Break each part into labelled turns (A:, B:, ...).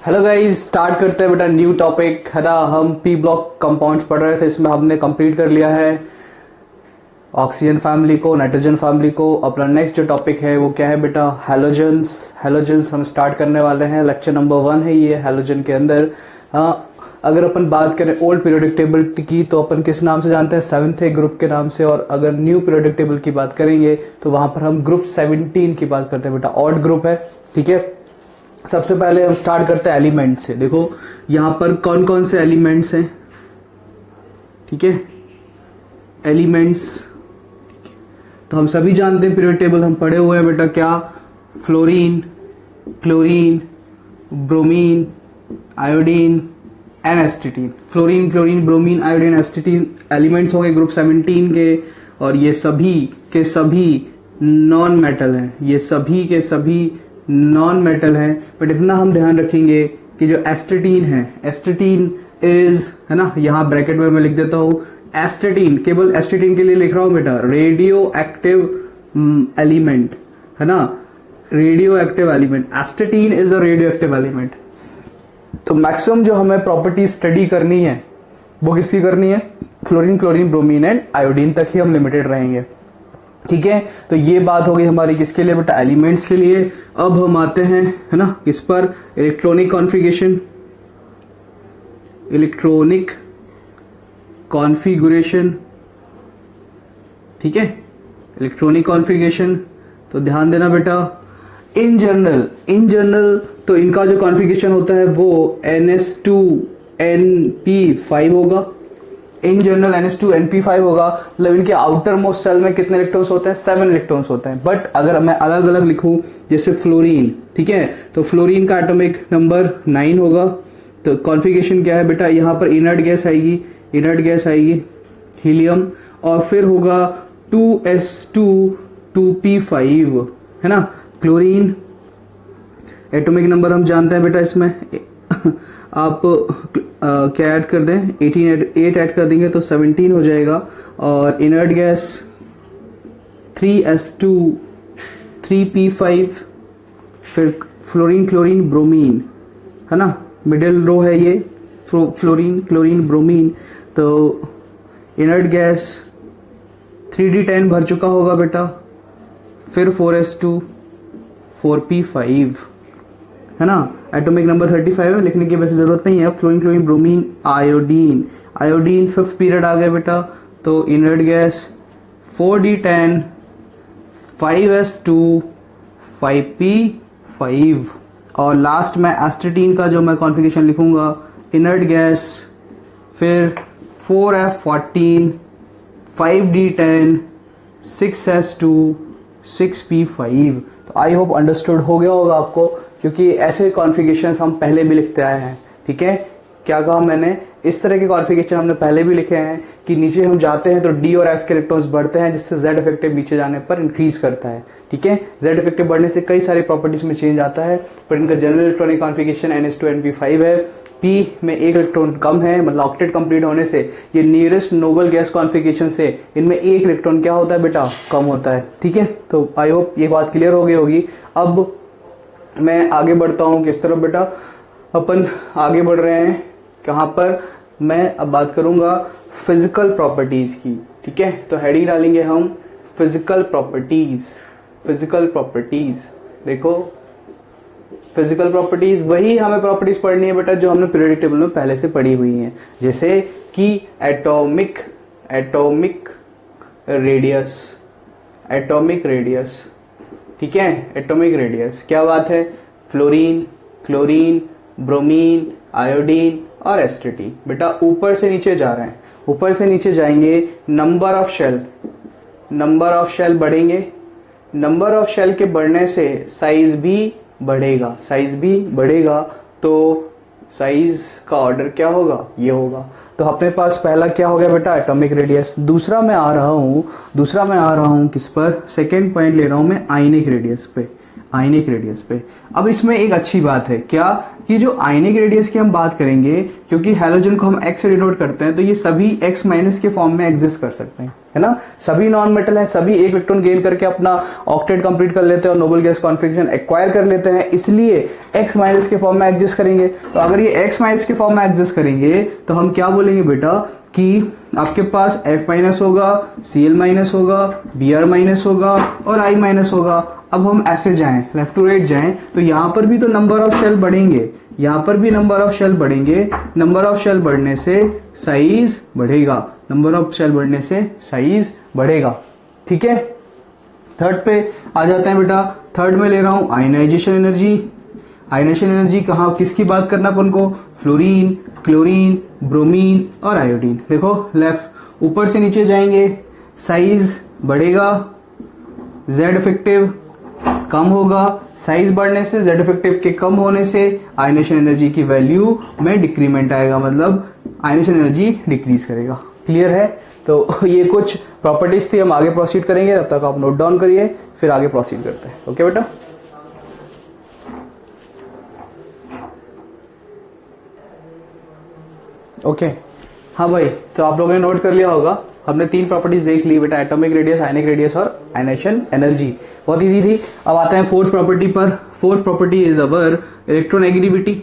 A: Hello guys, start करते हैं बेटा न्यू टॉपिक है ना। हम पी ब्लॉक कंपाउंड्स पढ़ रहे थे, इसमें हमने कंप्लीट कर लिया है ऑक्सीजन फैमिली को, नाइट्रोजन फैमिली को। अपना नेक्स्ट जो टॉपिक है वो क्या है बेटा, हैलोजेंस। हैलोजेंस हम स्टार्ट करने वाले हैं, लेक्चर नंबर 1 है ये हैलोजन के अंदर। अगर अपन बात करें ओल्ड पीरियोडिक टेबल की तो अपन किस नाम से जानते हैं, 7th ग्रुप के नाम से। और अगर न्यू पीरियोडिक टेबल की बात करेंगे तो वहां पर हम ग्रुप 17 की बात करते हैं बेटा, ऑड ग्रुप है। ठीक है, सबसे पहले हम स्टार्ट करते हैं एलिमेंट से। देखो यहां पर कौन कौन से एलिमेंट्स हैं। ठीक है, एलिमेंट्स तो हम सभी जानते हैं, पीरियोडिक टेबल हम पढ़े हुए हैं बेटा। क्या, fluorine, chlorine, bromine, iodine and astatine. Fluorine, chlorine, bromine, iodine, astatine elements हो गए ग्रुप 17 के। और ये सभी के सभी नॉन मेटल हैं, ये सभी के सभी नॉन मेटल है। बट इतना हम ध्यान रखेंगे कि जो एस्टेटीन है, एस्टेटीन इज है ना, यहां ब्रैकेट में मैं लिख देता हूं एस्टेटीन, केवल एस्टेटीन के लिए लिख रहा हूं बेटा, रेडियो एक्टिव एलिमेंट है ना, radio active element. एस्टेटीन is a radio active element. तो मैक्सिमम जो हमें प्रॉपर्टी स्टडी करनी है वो किसकी करनी है, fluorine, chlorine, bromine and iodine तक ही हम लिमिटेड रहेंगे। ठीक है, तो ये बात हो गई हमारी किसके लिए बेटा, एलिमेंट्स के लिए। अब हम आते हैं है ना इस पर, इलेक्ट्रॉनिक कॉन्फ़िगरेशन। इलेक्ट्रॉनिक कॉन्फ़िगरेशन, ठीक है, इलेक्ट्रॉनिक कॉन्फ़िगरेशन। तो ध्यान देना बेटा, इन जनरल तो इनका जो कॉन्फ़िगरेशन होता है वो NS2NP5 होगा। इन जनरल NS2NP5 होगा, मतलब इनके आउटर मोस्ट सेल में कितने इलेक्ट्रॉन्स होते हैं, 7 इलेक्ट्रॉन्स होते हैं। बट अगर मैं अलग अलग लिखूं जैसे फ्लोरीन, ठीक है, तो फ्लोरीन का एटॉमिक नंबर 9 होगा। तो कॉन्फ़िगरेशन क्या है बेटा, यहां पर इनर्ट गैस आएगी हीलियम, और फिर होगा 2s2 2p5 है ना। क्लोरीन एटॉमिक नंबर हम जानते हैं बेटा, इसमें आप क्या ऐड कर दें, 8 ऐड कर देंगे तो 17 हो जाएगा। और इनर्ट गैस 3s2 3p5, फिर फ्लोरीन, क्लोरीन, ब्रोमीन है ना, मिडिल रो है ये, फ्लोरीन, क्लोरीन, ब्रोमीन। तो इनर्ट गैस 3d10 भर चुका होगा बेटा, फिर 4s2 4p5 है ना। एटॉमिक नंबर 35 है, लिखने की वैसे जरूरत नहीं है। Fluorine, chlorine, bromine, iodine 5th period आ गया बेटा। तो inert gas 4d10 5s2 5p5। और लास्ट में एस्टेटीन का जो मैं कॉन्फ़िगरेशन लिखूंगा, इनर्ट गैस फिर 4f14 5d10 6s2 6p5। तो आई होप अंडरस्टूड हो गया होगा आपको, क्योंकि ऐसे कॉन्फ़िगरेशन हम पहले भी लिखते आए हैं। ठीक है, क्या कहा मैंने, इस तरह के कॉन्फ़िगरेशन हमने पहले भी लिखे हैं कि नीचे हम जाते हैं तो डी और एफ के इलेक्ट्रॉन्स बढ़ते हैं, जिससे जेड इफेक्टिव नीचे जाने पर इंक्रीज करता है। ठीक है, जेड इफेक्टिव बढ़ने से कई सारी प्रॉपर्टीज में चेंज आता है, पर इनका जनरल इलेक्ट्रॉनिक कॉन्फ़िगरेशन NS2NP5 है। पी में एक इलेक्ट्रॉन कम है, मतलब ऑक्टेट कंप्लीट होने से ये नियरेस्ट नोबल गैस कॉन्फ़िगरेशन से इनमें एक इलेक्ट्रॉन क्या होता है बेटा, कम होता है। ठीक है, तो आई होप ये बात क्लियर हो गई होगी। अब मैं आगे बढ़ता हूं किस तरफ बेटा, अपन आगे बढ़ रहे हैं कहां पर, मैं अब बात करूंगा फिजिकल प्रॉपर्टीज की। ठीक है, तो हेडिंग डालेंगे हम फिजिकल प्रॉपर्टीज। देखो फिजिकल प्रॉपर्टीज, वही हमें प्रॉपर्टीज पढ़नी है बेटा जो हमने पीरियोडिक टेबल में पहले से पढ़ी हुई हैं, जैसे कि एटॉमिक रेडियस। ठीक है, एटॉमिक रेडियस क्या बात है, फ्लोरीन, क्लोरीन, ब्रोमीन, आयोडीन और एस्टेटीन। बेटा ऊपर से नीचे जा रहे हैं, ऊपर से नीचे जाएंगे, नंबर ऑफ शेल बढ़ेंगे। नंबर ऑफ शेल के बढ़ने से साइज भी बढ़ेगा। तो साइज का ऑर्डर क्या होगा, ये होगा। तो अपने पास पहला क्या हो गया बेटा, एटॉमिक रेडियस। दूसरा मैं आ रहा हूं किस पर, सेकेंड पॉइंट ले रहा हूं मैं आयनिक रेडियस पे। आयनिक रेडियस पे। अब इसमें एक अच्छी बात है क्या कि जो आयनिक रेडियस की हम बात करेंगे, क्योंकि हैलोजन को हम x से डिनोट करते हैं, तो ये सभी x माइनस के फॉर्म में एग्जिस्ट कर सकते हैं, है ना। सभी नॉन मेटल है, सभी एक इलेक्ट्रॉन गेन करके अपना ऑक्टेट कंप्लीट कर लेते हैं और नोबल गैस कॉन्फिगरेशन एक्वायर कर लेते हैं, इसलिए x माइनस के फॉर्म में एग्जिस्ट करेंगे। तो अगर ये x माइनस के फॉर्म में एग्जिस्ट करेंगे तो हम क्या बोलेंगे बेटा कि आपके पास F माइनस होगा, Cl माइनस होगा, Br माइनस होगा और I माइनस होगा। अब हम ऐसे जाएं, लेफ्ट टू राइट जाएं, तो यहां पर भी तो नंबर ऑफ शेल बढ़ेंगे, यहां पर भी नंबर ऑफ शेल बढ़ेंगे। नंबर ऑफ शेल बढ़ने से साइज बढ़ेगा, नंबर ऑफ शेल बढ़ने से साइज बढ़ेगा, ठीक है। थर्ड पे आ जाते हैं बेटा। थर्ड में ले रहा हूं आयनाइजेशन एनर्जी। आयनाइजेशन एनर्जी कहाँ किसकी बात करना अपन को, फ्लोरीन, क्लोरीन, ब्रोमीन और आयोडीन। देखो लेफ्ट ऊपर से नीचे जाएंगे, साइज बढ़ेगा, जेड इफेक्टिव कम होगा, साइज बढ़ने से जेड इफेक्टिव के कम होने से आयनाइजेशन एनर्जी की वैल्यू में डिक्रीमेंट आएगा, मतलब आयनाइजेशन एनर्जी डिक्रीज करेगा। क्लियर है। तो ये कुछ प्रॉपर्टीज थी, हम आगे प्रोसीड करेंगे, तब तक आप नोट डाउन करिए, फिर आगे प्रोसीड करते हैं। ओके बेटा। ओके हाँ भाई, तो आप लोगों ने नोट कर लिया होगा, हमने 3 प्रॉपर्टीज देख ली बेटा, एटॉमिक रेडियस, आयनिक रेडियस और आयनाइजेशन एनर्जी। बहुत इजी थी। अब आते हैं फोर्थ प्रॉपर्टी पर। Fourth property is our electronegativity,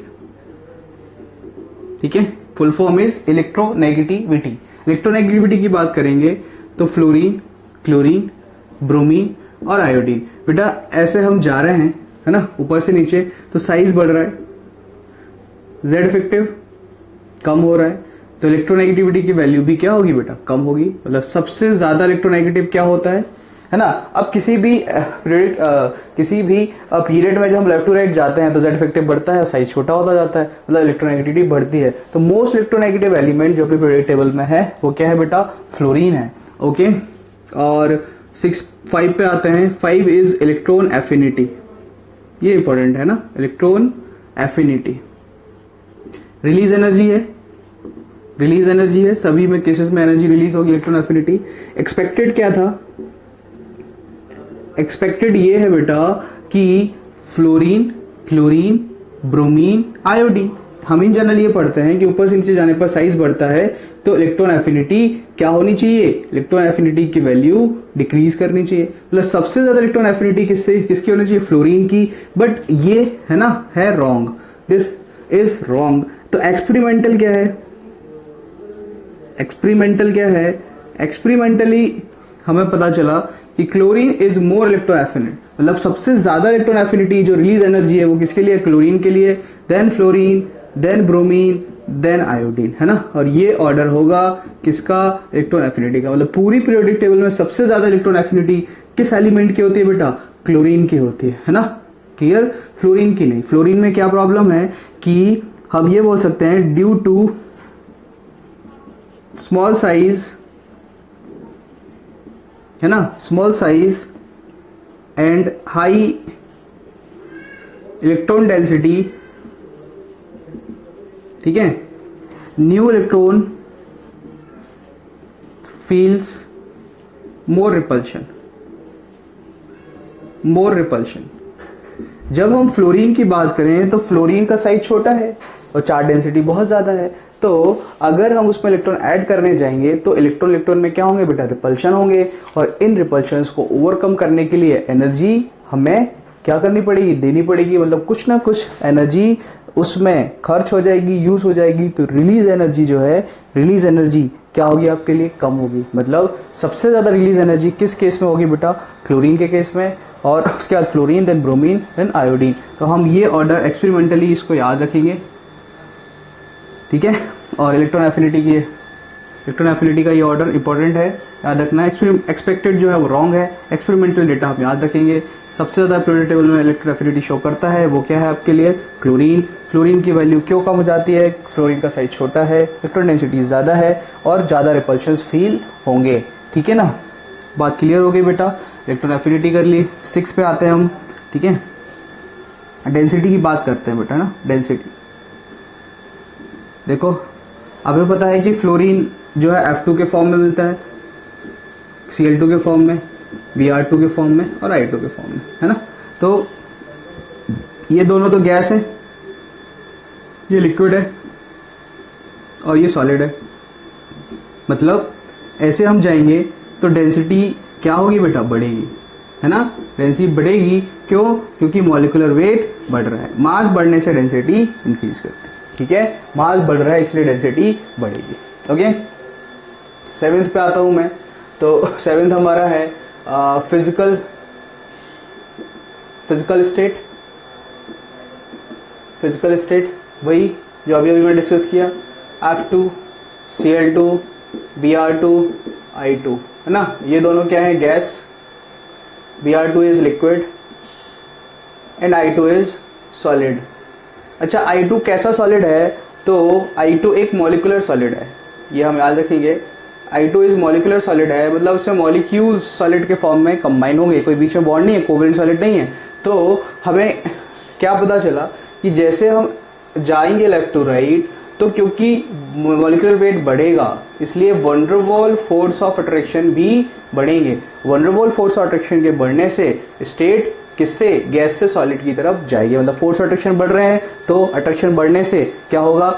A: ठीक है, full form is electronegativity. Electronegativity की बात करेंगे तो फ्लोरीन, क्लोरीन, ब्रोमीन और आयोडीन। बेटा ऐसे हम जा रहे हैं, है ना, ऊपर से नीचे, तो साइज बढ़ रहा है, जेड इफेक्टिव कम हो रहा है, तो इलेक्ट्रोनेगेटिविटी की वैल्यू भी क्या होगी बेटा, कम होगी। मतलब सबसे ज्यादा इलेक्ट्रोनेगेटिव क्या होता है ना। अब किसी भी पीरियड में जब हम लेफ्ट टू राइट जाते हैं तो जेड इफेक्टिव बढ़ता है और साइज छोटा होता जाता है, मतलब इलेक्ट्रोनेगेटिविटी बढ़ती है। तो मोस्ट इलेक्ट्रोनेगेटिव एलिमेंट जो भी पीरियड टेबल में है वो क्या है बेटा, फ्लोरीन है। ओके, और 5 पे आते हैं। 5 इज इलेक्ट्रॉन एफिनिटी, ये इंपॉर्टेंट है ना, इलेक्ट्रॉन एफिनिटी। रिलीज एनर्जी है, रिलीज एनर्जी है, सभी में केसेस में एनर्जी रिलीज होगी, इलेक्ट्रॉन एफिनिटी। एक्सपेक्टेड क्या था, एक्सपेक्टेड ये है बेटा कि फ्लोरीन, क्लोरीन, ब्रोमीन, आयोडीन, हम इन जनरल ये पढ़ते हैं कि ऊपर से नीचे जाने पर साइज बढ़ता है तो इलेक्ट्रॉन एफिनिटी क्या होनी चाहिए, इलेक्ट्रॉन एफिनिटी की वैल्यू डिक्रीज करनी चाहिए। मतलब सबसे ज्यादा इलेक्ट्रॉन एफिनिटी किसकी होनी चाहिए, फ्लोरीन की। बट ये है ना, है रॉन्ग, दिस इज रॉन्ग। तो एक्सपेरिमेंटल क्या है, एक्सपेरिमेंटल क्या है, एक्सपेरिमेंटली हमें पता चला कि chlorine is more electro affinity, मतलब सबसे ज्यादा इलेक्ट्रॉन एफिनिटी जो रिलीज एनर्जी है वो किसके लिए, क्लोरीन के लिए, then fluorine, then bromine, then iodine, है ना। और ये ऑर्डर होगा किसका, इलेक्ट्रॉन एफिनिटी का। मतलब पूरी पीरियोडिक टेबल में सबसे ज्यादा इलेक्ट्रॉन एफिनिटी किस एलिमेंट की होती है बेटा, क्लोरीन की होती है ना। क्लियर, फ्लोरीन की नहीं। फ्लोरीन में क्या प्रॉब्लम है कि हम ये बोल सकते हैं ड्यू टू स्मॉल साइज, है ना, small size and high electron density, ठीक है, new electron feels more repulsion, more repulsion. जब हम फ्लोरीन की बात करें तो फ्लोरीन का साइज छोटा है और चार्ज डेंसिटी बहुत ज्यादा है, तो अगर हम उसमें इलेक्ट्रॉन ऐड करने जाएंगे तो इलेक्ट्रॉन इलेक्ट्रॉन में क्या होंगे बेटा, रिपल्शन होंगे। और इन रिपल्शंस को ओवरकम करने के लिए एनर्जी हमें क्या करनी पड़ेगी, देनी पड़ेगी। मतलब कुछ ना कुछ एनर्जी उसमें खर्च हो जाएगी, यूज हो जाएगी। तो रिलीज एनर्जी जो है, रिलीज एनर्जी क्या होगी आपके लिए, कम होगी। मतलब सबसे ज्यादा रिलीज एनर्जी किस केस में होगी बेटा, क्लोरीन के केस में, और उसके बाद fluorine, then bromine, then iodine. तो हम ये ऑर्डर एक्सपेरिमेंटली इसको याद रखेंगे, ठीक है। और इलेक्ट्रॉन एफिनिटी की, इलेक्ट्रॉन एफिनिटी का ये ऑर्डर इंपॉर्टेंट है, याद रखना है। एक्सपेक्टेड जो है वो रॉन्ग है, एक्सपेरिमेंटल डेटा हम याद रखेंगे। सबसे ज्यादा पीरियोडिक टेबल में इलेक्ट्रॉन एफिनिटी शो करता है वो क्या है आपके लिए, क्लोरीन। फ्लोरीन की वैल्यू क्यों कम हो जाती है, फ्लोरीन का साइज छोटा है, इलेक्ट्रॉन डेंसिटी ज्यादा है और ज्यादा रिपल्शंस फील होंगे, ठीक है ना। बात क्लियर हो गई बेटा, इलेक्ट्रॉन एफिनिटी कर ली। 6 पे आते हैं हम, ठीक है। डेंसिटी की बात करते हैं बेटा ना, डेंसिटी। देखो हमें पता है कि फ्लोरीन जो है F2 के फॉर्म में मिलता है, Cl2 के फॉर्म में, Br2 के फॉर्म में और I2 के फॉर्म में, है ना। तो ये दोनों तो गैस है, ये लिक्विड है और ये सॉलिड है। मतलब ऐसे हम जाएंगे तो डेंसिटी क्या होगी बेटा, बढ़ेगी, है ना। डेंसिटी बढ़ेगी, क्यों? क्योंकि मॉलिक्यूलर वेट बढ़ रहा है। मास बढ़ने से डेंसिटी इंक्रीज करती है, ठीक है। मास बढ़ रहा है इसलिए डेंसिटी बढ़ेगी। ओके, 7th पे आता हूं मैं। तो 7th हमारा है फिजिकल स्टेट। फिजिकल स्टेट वही जो अभी अभी मैं डिस्कस किया, F2, Cl2, Br2, I2, है ना। ये दोनों क्या है, gas. Br2 is liquid and I2 is solid. अच्छा, I2 कैसा सॉलिड है? तो I2 एक मॉलिक्यूलर सॉलिड है, ये हम याद रखेंगे। I2 इज मॉलिक्यूलर सॉलिड है, मतलब उसमें मॉलिक्यूल्स सॉलिड के फॉर्म में कंबाइन होंगे, कोई बीच में बॉन्ड नहीं है, कोवेलेंट सॉलिड नहीं है। तो हमें क्या पता चला कि जैसे हम जाएंगे लेफ्ट टू राइट, तो क्योंकि मॉलिक्यूलर वेट बढ़ेगा इसलिए वैन डर वाल फोर्स ऑफ अट्रैक्शन भी बढ़ेंगे। वैन डर वाल फोर्स ऑफ अट्रैक्शन के बढ़ने से स्टेट किससे, गैस से सॉलिड की तरफ जाएगी। मतलब फोर्स अट्रैक्शन बढ़ रहे हैं तो अट्रैक्शन बढ़ने से क्या होगा,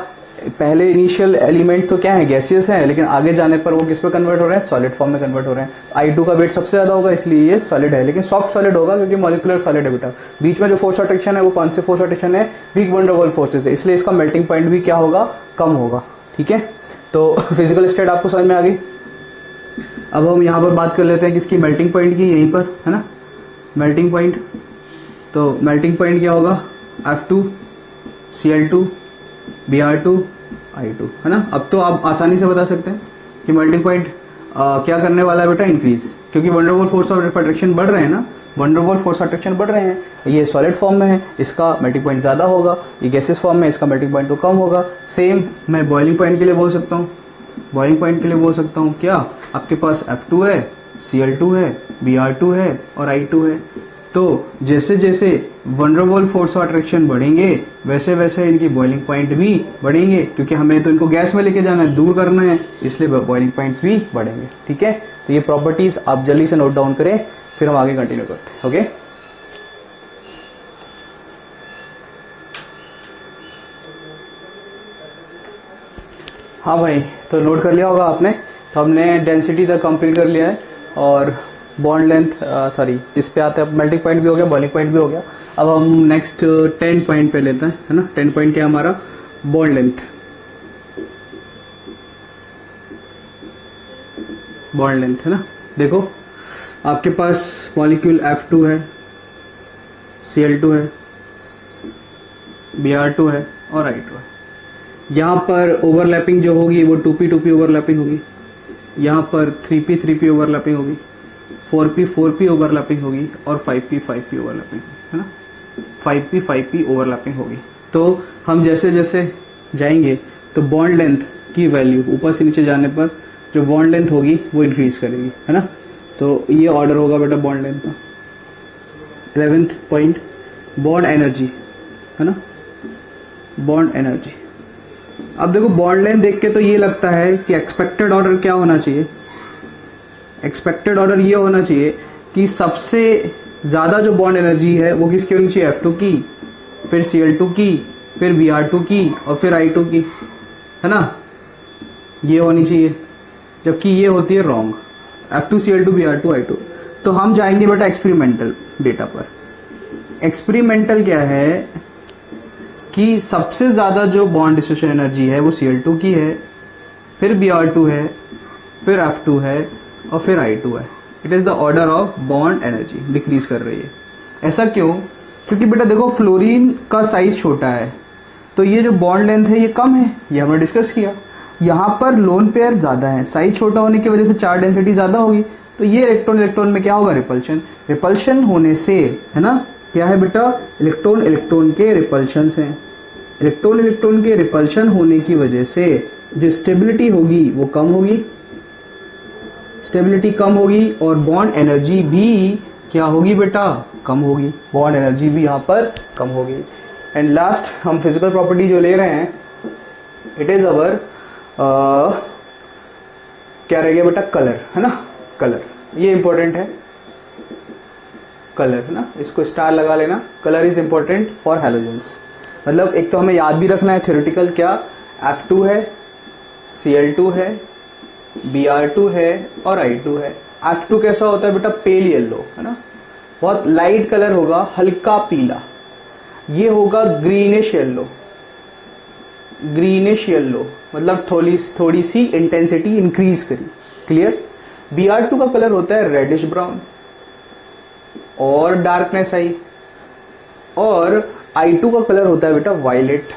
A: पहले इनिशियल एलिमेंट तो क्या है, गैसियस है, लेकिन आगे जाने पर वो किस पे कन्वर्ट हो रहे हैं, सॉलिड फॉर्म में कन्वर्ट हो रहे हैं। I2 का वेट सबसे ज्यादा होगा इसलिए ये सॉलिड है, लेकिन सॉफ्ट सॉलिड होगा क्योंकि मॉलिक्यूलर सॉलिड है बेटा। बीच में जो फोर्स अट्रैक्शन है वो कौन से फोर्स अट्रैक्शन है, वीक वैन डर वाल फोर्सेस है, इसलिए इसका मेल्टिंग पॉइंट भी क्या होगा, कम होगा, ठीक है। तो फिजिकल स्टेट आपको समझ में आ गई। अब हम यहाँ पर बात कर लेते हैं किसकी, मेल्टिंग पॉइंट की, यहीं पर है ना, मेल्टिंग पॉइंट। तो मेल्टिंग पॉइंट क्या होगा, F2, Cl2, Br2, I2, है ना। अब तो आप आसानी से बता सकते हैं कि मेल्टिंग पॉइंट क्या करने वाला है बेटा, इंक्रीज, क्योंकि वैन डर वाल फोर्स ऑफ अट्रैक्शन बढ़ रहे हैं ना, वैन डर वाल फोर्स अट्रैक्शन बढ़ रहे हैं। ये सॉलिड फॉर्म में है, इसका मेल्टिंग पॉइंट ज्यादा होगा, ये गैसेस फॉर्म में, इसका मेल्टिंग पॉइंट तो कम होगा। सेम मैं बॉइलिंग पॉइंट के लिए बोल सकता हूँ, बॉइलिंग पॉइंट के लिए बोल सकता हूँ क्या, आपके पास F2 है, Cl2 है, Br2 है और I2 है। तो जैसे जैसे वैन डर वाल फोर्स ऑफ अट्रैक्शन बढ़ेंगे वैसे वैसे इनकी बॉइलिंग पॉइंट भी बढ़ेंगे, क्योंकि हमें तो इनको गैस में लेके जाना है, दूर करना है, इसलिए बॉइलिंग पॉइंट्स भी बढ़ेंगे, ठीक है। तो ये प्रॉपर्टीज आप जल्दी से नोट डाउन करें, फिर हम आगे कंटिन्यू करते हैं। ओके, हाँ भाई, तो नोट कर लिया होगा आपने। तो हमने डेंसिटी तक कंप्लीट कर लिया है और बॉन्ड लेंथ, सॉरी इस पे आते हैं, मेल्टिंग पॉइंट भी हो गया, बॉइलिंग पॉइंट भी हो गया। अब हम नेक्स्ट 10 पॉइंट पे लेते हैं, है ना। 10 पॉइंट क्या हमारा, बॉन्ड लेंथ। बॉन्ड लेंथ है ना, देखो आपके पास मॉलिक्यूल F2 है, Cl2 है, Br2 है और I2 है। यहाँ पर ओवरलैपिंग जो होगी वो 2p ओवरलैपिंग होगी, यहाँ पर 3p ओवरलैपिंग होगी, 4p ओवरलैपिंग होगी और 5p ओवरलैपिंग होगी, है ना। 5p ओवरलैपिंग होगी। तो हम जैसे जैसे जाएंगे तो बॉन्ड लेंथ की वैल्यू ऊपर से नीचे जाने पर जो बॉन्ड लेंथ होगी वो इंक्रीज करेगी, है ना। तो ये ऑर्डर होगा बेटा बॉन्ड लेंथ का। 11th पॉइंट, बॉन्ड एनर्जी, है ना, बॉन्ड एनर्जी। अब देखो बॉन्ड लेंथ देख के तो ये लगता है कि एक्सपेक्टेड ऑर्डर क्या होना चाहिए, एक्सपेक्टेड ऑर्डर ये होना चाहिए कि सबसे ज्यादा जो बॉन्ड एनर्जी है वो किसकी होनी चाहिए, F2 की, फिर Cl2 की, फिर Br2 की और फिर I2 की, है ना, ये होनी चाहिए। जबकि ये होती है wrong, F2 Cl2 Br2 I2। तो हम जाएंगे बेटा एक्सपेरिमेंटल डेटा पर। एक्सपेरिमेंटल क्या है कि सबसे ज्यादा जो बॉन्ड डिस्ट्रीब्यूशन एनर्जी है वो Cl2 की है, फिर Br2 है, फिर F2 है और फिर I2 है। It is the order of bond energy, decrease कर रही है। ऐसा क्यों? क्योंकि बेटा देखो फ्लोरीन का साइज छोटा है तो ये जो बॉन्ड लेंथ है ये कम है, ये हमने डिस्कस किया। यहाँ पर लोन पेयर ज्यादा है, साइज छोटा होने की वजह से चार्ज डेंसिटी ज्यादा होगी, तो ये इलेक्ट्रॉन इलेक्ट्रॉन में क्या होगा, रिपल्शन। रिपल्शन होने से, है ना, क्या है बेटा, इलेक्ट्रॉन इलेक्ट्रॉन के रिपल्शन हैं। इलेक्ट्रॉन इलेक्ट्रॉन के रिपल्शन होने की वजह से जो स्टेबिलिटी होगी वो कम होगी, स्टेबिलिटी कम होगी और बॉन्ड एनर्जी भी क्या होगी बेटा, कम होगी। बॉन्ड एनर्जी भी यहाँ पर कम होगी। एंड लास्ट हम फिजिकल प्रॉपर्टी जो ले रहे हैं, इट इज अवर क्या रह गया बेटा, कलर, है ना, कलर। ये इंपॉर्टेंट है। कलर, है ना, इसको स्टार लगा लेना। Colour is important for halogens. मतलब एक तो हमें याद भी रखना है थ्योरेटिकल, क्या F2 है, Cl2 है, Br2 है और I2 है। F2 कैसा होता है बेटा, पेल येलो, है ना, बहुत लाइट कलर होगा, हल्का पीला। ये होगा ग्रीनिश येलो, ग्रीनिश येलो मतलब थोड़ी सी इंटेंसिटी इंक्रीज करी। क्लियर। Br2 का कलर होता है रेडिश ब्राउन और डार्कनेस आई। और I2 का कलर होता है बेटा वायलेट,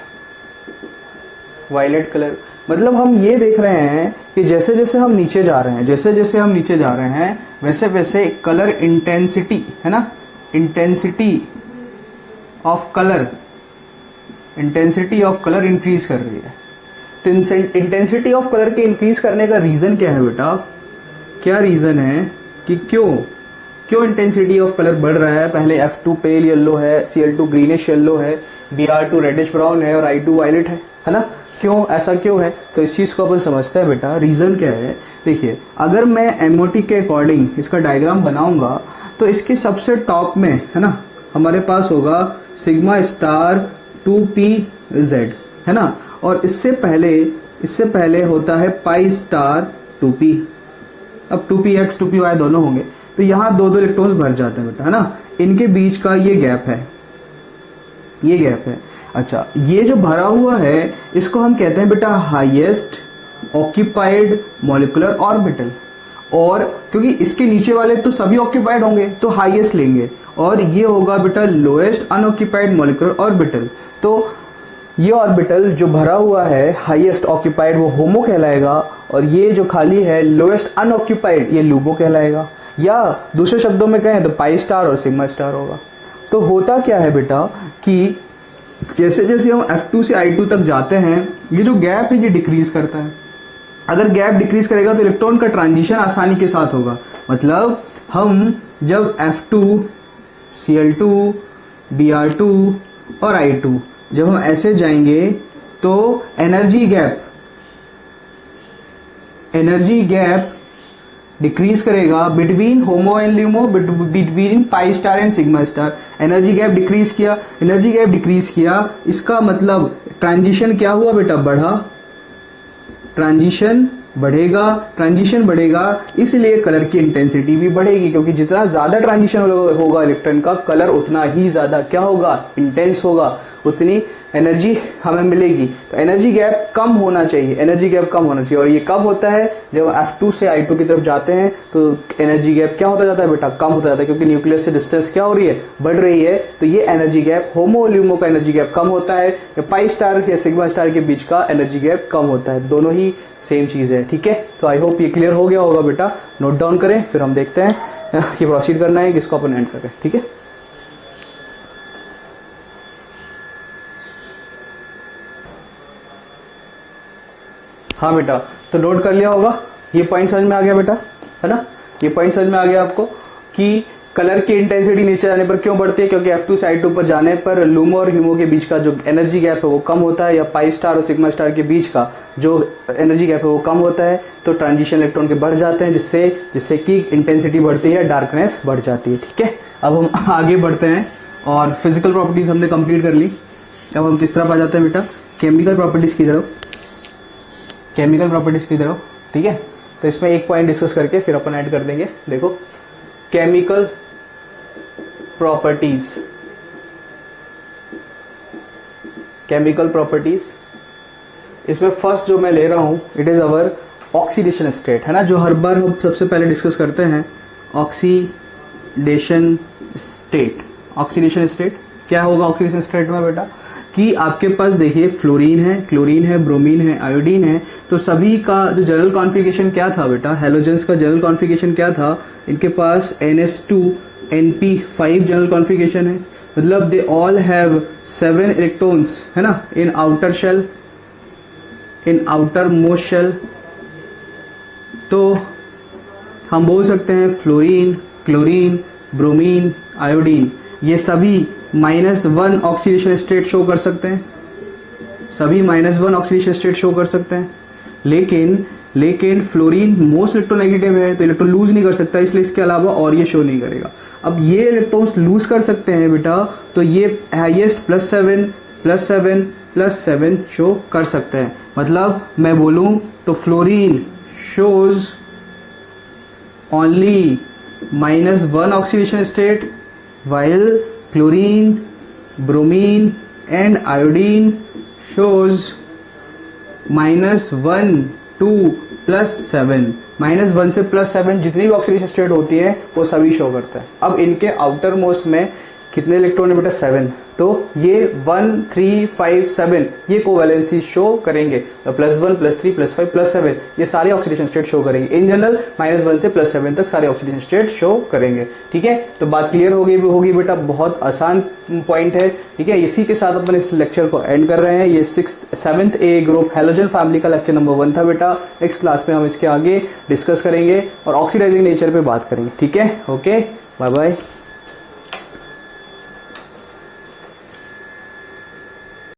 A: वायलेट कलर। मतलब हम ये देख रहे हैं कि जैसे जैसे हम नीचे जा रहे हैं, जैसे जैसे हम नीचे जा रहे हैं, वैसे वैसे कलर इंटेंसिटी, है ना, intensity of colour, intensity of colour increase कर रही है। तो इंटेंसिटी ऑफ कलर के इंक्रीज करने का रीजन क्या है बेटा, क्या रीजन है कि क्यों इंटेंसिटी ऑफ कलर बढ़ रहा है। पहले F2 पेल येलो है, Cl2 ग्रीनिश येलो है, Br2 रेडिश ब्राउन है और I2 वायलेट है ना। क्यों, ऐसा क्यों है, तो इस चीज को अपन समझते हैं बेटा। रीजन क्या है, देखिए अगर मैं MOT के अकॉर्डिंग इसका डायग्राम बनाऊंगा तो इसके सबसे टॉप में, है ना, हमारे पास होगा सिग्मा स्टार 2pz, है ना, और इससे पहले होता है पाई स्टार 2p। अब 2px 2py दोनों होंगे तो यहाँ दो इलेक्ट्रॉन्स भर जाते हैं बेटा, है ना। इनके बीच का ये गैप है, ये गैप है। अच्छा, ये जो भरा हुआ है इसको हम कहते हैं बेटा हाईएस्ट ऑक्यूपाइड मॉलिक्यूलर ऑर्बिटल। और क्योंकि इसके नीचे वाले तो सभी ऑक्यूपाइड होंगे तो हाईएस्ट लेंगे, और ये होगा बेटा लोएस्ट अनऑक्यूपाइड मॉलिक्यूलर ऑर्बिटल। तो ये ऑर्बिटल जो भरा हुआ है हाईएस्ट ऑक्यूपाइड वो होमो कहलाएगा, और ये जो खाली है लोएस्ट अनऑक्यूपाइड ये लूबो कहलाएगा। या दूसरे शब्दों में कहें तो पाई स्टार और सिग्मा स्टार होगा। तो होता क्या है बेटा कि जैसे जैसे हम F2 से I2 तक जाते हैं ये जो गैप है ये डिक्रीज करता है। अगर गैप डिक्रीज करेगा तो इलेक्ट्रॉन का ट्रांजिशन आसानी के साथ होगा। मतलब हम जब F2 Cl2 Br2 और I2 जब हम ऐसे जाएंगे तो एनर्जी गैप डिक्रीज करेगा between homo and LUMO, between pi star and sigma star. Energy gap decrease किया, इसका मतलब ट्रांजिशन क्या हुआ बेटा, बढ़ा। ट्रांजिशन बढ़ेगा, इसलिए कलर की इंटेंसिटी भी बढ़ेगी, क्योंकि जितना ज्यादा ट्रांजिशन होगा इलेक्ट्रॉन का, कलर उतना ही ज्यादा क्या होगा, इंटेंस होगा, उतनी एनर्जी हमें मिलेगी। तो एनर्जी गैप कम होना चाहिए, और ये कब होता है, जब F2 से I2 की तरफ जाते हैं तो एनर्जी गैप क्या होता जाता है बेटा, कम होता जाता है, क्योंकि न्यूक्लियस से डिस्टेंस क्या हो रही है, बढ़ रही है। तो ये एनर्जी गैप होमो ल्यूमो का एनर्जी गैप कम होता है, या पाई स्टार या सिग्मा स्टार के बीच का एनर्जी गैप कम होता है, दोनों ही सेम चीज है। ठीक है, तो आई होप ये क्लियर हो गया होगा बेटा। नोट डाउन करें, फिर हम देखते हैं कि प्रोसीड करना है किसको अपन एंड करें। ठीक है, हाँ बेटा, तो नोट कर लिया होगा, ये पॉइंट समझ में आ गया बेटा, है ना। ये पॉइंट समझ में आ गया आपको कि कलर की इंटेंसिटी नीचे जाने पर क्यों बढ़ती है, क्योंकि F2 से I2 पर जाने पर लूमो और ह्यूमो के बीच का जो एनर्जी गैप है वो कम होता है, या पाई स्टार और सिग्मा स्टार के बीच का जो एनर्जी गैप है वो कम होता है। तो ट्रांजिशन इलेक्ट्रॉन के बढ़ जाते हैं, जिससे कि इंटेंसिटी बढ़ती है, डार्कनेस बढ़ जाती है। ठीक है, अब हम आगे बढ़ते हैं और फिजिकल प्रॉपर्टीज हमने कंप्लीट कर ली। अब हम किस तरफ आ जाते हैं बेटा, केमिकल प्रॉपर्टीज की तरफ। ठीक है, तो इसमें एक पॉइंट डिस्कस करके फिर अपन ऐड कर देंगे। देखो, केमिकल प्रॉपर्टीज, इसमें फर्स्ट जो मैं ले रहा हूं it is our oxidation state, है ना, जो हर बार हम सबसे पहले डिस्कस करते हैं। ऑक्सीडेशन स्टेट क्या होगा ऑक्सीडेशन स्टेट में बेटा, कि आपके पास देखिए फ्लोरीन है, क्लोरीन है, ब्रोमीन है, आयोडीन है, तो सभी का जो जनरल कॉन्फ़िगरेशन क्या था बेटा, हेलोजेंस का जनरल कॉन्फ़िगरेशन क्या था, इनके पास NH2NP5 जनरल कॉन्फ़िगरेशन है। मतलब दे ऑल हैव 7 इलेक्ट्रॉन्स, है ना, in outer shell, in outer most shell. तो हम बोल सकते हैं फ्लोरीन, क्लोरीन, ब्रोमीन, आयोडीन ये सभी -1 ऑक्सीडेशन स्टेट शो कर सकते हैं, लेकिन फ्लोरीन मोस्ट इलेक्ट्रोनेगेटिव है तो इलेक्ट्रॉन लूज नहीं कर सकता, इसलिए इसके अलावा और ये शो नहीं करेगा। अब ये इलेक्ट्रॉन्स लूज कर सकते हैं बेटा, तो ये हाईएस्ट +7 +7 +7 शो कर सकते हैं। मतलब मैं बोलूं तो fluorine shows only -1 oxidation state, while chlorine, bromine and iodine shows -1 2 +7। -1 से +7 जितनी भी ऑक्सीडेशन स्टेट होती है वो सभी शो करता है। अब इनके आउटर मोस्ट में कितने इलेक्ट्रॉन है बेटा? 7। तो ये 1 3 5 7 ये कोवैलेंसी शो करेंगे। तो +1 +3 +5 +7 ये सारे ऑक्सीडेशन स्टेट शो करेंगे। इन जनरल -1 से +7 तक सारे ऑक्सीडेशन स्टेट शो करेंगे। ठीक है, तो बात क्लियर होगी बेटा, बहुत आसान पॉइंट है। ठीक है, इसी के साथ अपन इस लेक्चर को एंड कर रहे हैं। ये 7th A group halogen family का लेक्चर नंबर 1 था बेटा। नेक्स्ट क्लास में हम इसके आगे डिस्कस करेंगे और ऑक्सीडाइजिंग नेचर पे बात करेंगे। ठीक है, ओके, बाय बाय।